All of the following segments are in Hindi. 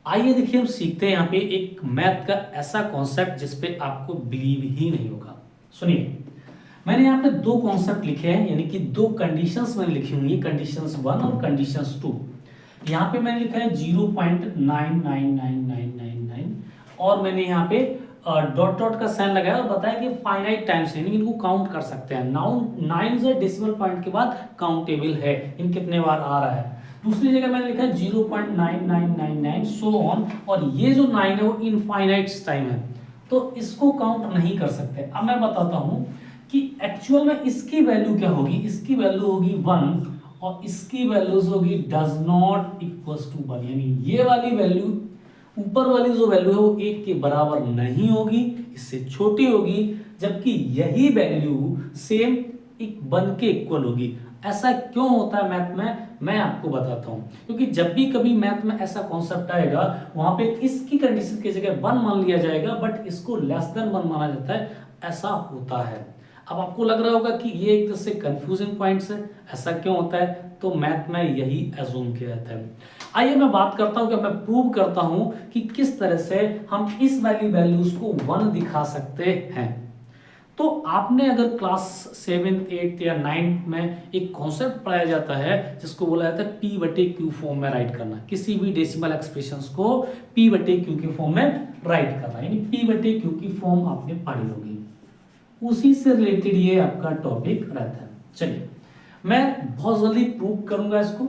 आइए देखिए हम सीखते हैं यहाँ पे एक मैथ का ऐसा कॉन्सेप्ट जिस पे आपको बिलीव ही नहीं होगा। सुनिए, मैंने यहाँ पे दो कॉन्सेप्ट लिखे हैं, यानी कि दो कंडीशंस मैंने लिखी हुई है, कंडीशंस 1 और कंडीशंस 2। यहाँ पे मैंने लिखा है 0.999999 और मैंने यहाँ पे डॉट डॉट का साइन लगाया और बताया कि फाइनाइट टाइम्स है, यानी इनको काउंट कर सकते हैं। नाउन 9 से डेसिमल पॉइंट के बाद काउंटेबल है, इन कितने बार आ रहा है। दूसरी जगह मैंने लिखा है 0.9999 सो ऑन, और ये जो 9 है वो इनफाइनाइट टाइम है, तो इसको काउंट नहीं कर सकते। अब मैं बताता हूं कि एक्चुअल में इसकी वैल्यू क्या होगी। इसकी वैल्यू होगी 1 और इसकी वैल्यूज होगी डज नॉट इक्वल्स टू 1, यानी ये वाली वैल्यू, ऊपर वाली जो वैल्यू है वो 1 के बराबर नहीं होगी, इससे छोटी होगी, जबकि यही वैल्यू सेम 1 के इक्वल होगी। ऐसा क्यों होता है मैथ में, मैं आपको बताता हूं। क्योंकि जब भी कभी मैथ में ऐसा कॉन्सेप्ट आएगा, वहां पे इसकी कंडीशन की जगह 1 मान लिया जाएगा, बट इसको लेस देन 1 माना जाता है। ऐसा होता है। अब आपको लग रहा होगा कि ये एक तरह से कंफ्यूजिंग पॉइंट्स है, ऐसा क्यों होता है, तो मैथ में यही एज्यूम किया जाता है। आइए मैं बात करता हूं कि मैं प्रूव करता हूं कि किस तरह से हम इस वाली वैल्यूज को 1 दिखा सकते हैं। तो आपने अगर क्लास 7th 8th या 9th में एक कॉन्सेप्ट पढ़ाया जाता है जिसको बोला जाता है पी बटे क्यू फॉर्म में राइट करना, किसी भी डेसिमल एक्सप्रेशंस को पी बटे क्यू के फॉर्म में राइट करना, यानी पी बटे क्यू की फॉर्म आपने पढ़ी होगी, उसी से रिलेटेड ये आपका टॉपिक रहता है। चलिए मैं बहुत जल्दी प्रूव करूंगा इसको।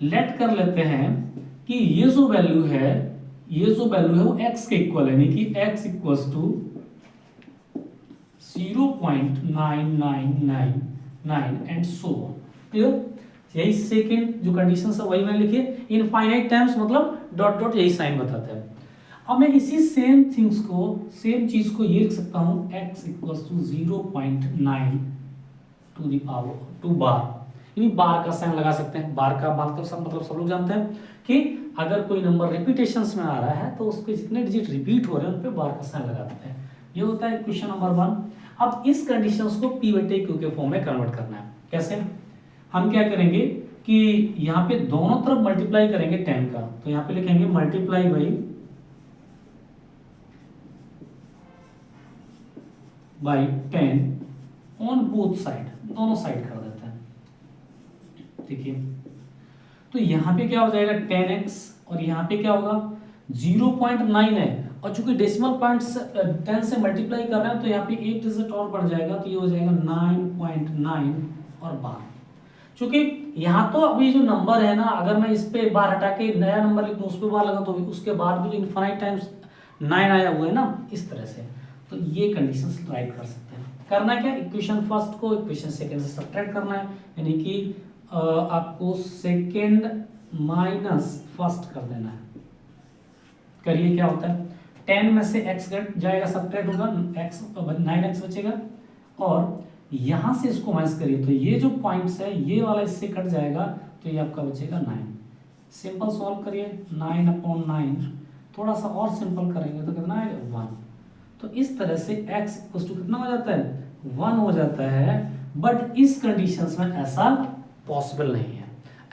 लेट कर लेते हैं कि ये जो वैल्यू है, वो x के इक्वल है, यानी कि x equals to 0.9999 and so on. Clear? यही सेकंड जो कंडीशन है वही मैंने लिखी है, इनफाइनाइट टाइम्स मतलब डॉट डॉट, यही साइन बताता है। अब मैं इसी सेम चीज को ये लिख सकता हूं, x equals to 0.9 to the power 2 बार, यानी बार का साइन लगा सकते हैं। बार का मतलब सब लोग जानते हैं कि अगर कोई नंबर रिपीटेशंस में आ रहा है तो उसके जितने डिजिट रिपीट हो रहे हैं उन पे बार का साइन लगा देते हैं। ये होता है क्वेश्चन नंबर 1। अब इस कंडीशंस को p बटे q के फॉर्म में कन्वर्ट करना है। कैसे? हम क्या करेंगे कि यहाँ पे दोनों तरफ मल्टीप्लाई करेंगे 10 का, तो यहाँ पे लिखेंगे multiply by 10 on both side, दोनों साइड कर देते हैं। देखिए तो यहाँ पे क्या हो जाएगा 10x, और यहाँ पे क्या होगा 0.9 है, और चूंकि डेसिमल पॉइंट 10 से मल्टीप्लाई कर रहे हैं तो यहाँ पे 8 डिजिट और बढ़ जाएगा, तो ये हो जाएगा 9.9 और बार। चूंकि यहाँ तो अभी जो नंबर है ना, अगर मैं इस पे बार हटा के नया नंबर लिख दूं, उस पे बार लगा तो उसके बाद भी तो इनफाइनाइट टाइम्स 9 आया हुआ है ना, इस तरह से। तो ये कंडीशंस राइट कर सकते हैं। करना क्या, इक्वेशन फर्स्ट को इक्वेशन सेकंड से सब्ट्रैक्ट करना है, यानी कि आपको सेकंड माइनस फर्स्ट कर देना है। करिए क्या होता है, 10 में से x कट जाएगा, सब्ट्रैक्ट होगा, x 9x बचेगा, और यहां से इसको माइनस करिए तो ये जो पॉइंट्स है ये वाला इससे कट जाएगा, तो ये आपका बचेगा 9। सिंपल सॉल्व करिए, 9/9, थोड़ा सा और सिंपल करेंगे तो कितना आएगा 1। तो इस तरह से x इक्वल टू कितना हो जाता है 1 हो जाता है। बट इस कंडीशंस में ऐसा पॉसिबल नहीं है।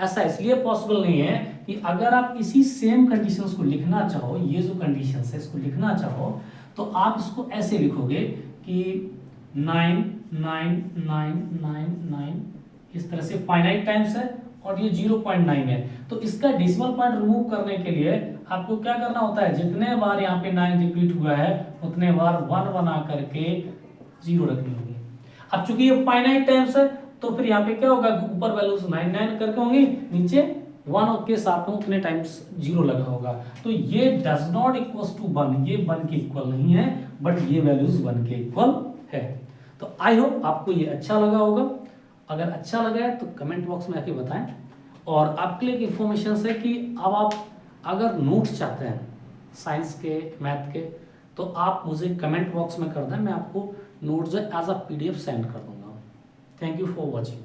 ऐसा इसलिए पॉसिबल नहीं है कि अगर आप इसी सेम कंडीशंस को लिखना चाहो, ये जो कंडीशंस है इसको लिखना चाहो, तो आप इसको ऐसे लिखोगे कि 9 9 9 9 9, इस तरह से फाइनाइट टाइम्स है, और ये 0.9 है। तो इसका डेसिमल पॉइंट रिमूव करने के लिए आपको क्या करना होता है, जितने बार यहाँ पे 9 रिपीट हुआ है उतने बार 1 बना करके 0 रखनी होगी। अब चूंकि ये फाइनाइट टाइम्स है तो फिर यहाँ पे क्या होगा, ऊपर वैल्यूज 9 9 करके होंगी, नीचे 1 के साथ में उतने टाइम्स 0 लगा होगा। तो ये डज नॉट इक्वल्स टू 1, ये 1 के इक्वल नहीं है, बट ये वैल्यूज 1 के इक्वल है। तो आई होप आपको ये अच्छा लगा होगा। अगर अच्छा लगा है तो कमेंट बॉक्स में आके बताएं। और आपके लिए एक इन्फॉर्मेशन है कि अब आप अगर नोट्स चाहते हैं साइंस के, मैथ के, तो आप मुझे कमेंट बॉक्स में कर दें, मैं आपको notes as a PDF send कर दूंगा। Thank you for watching.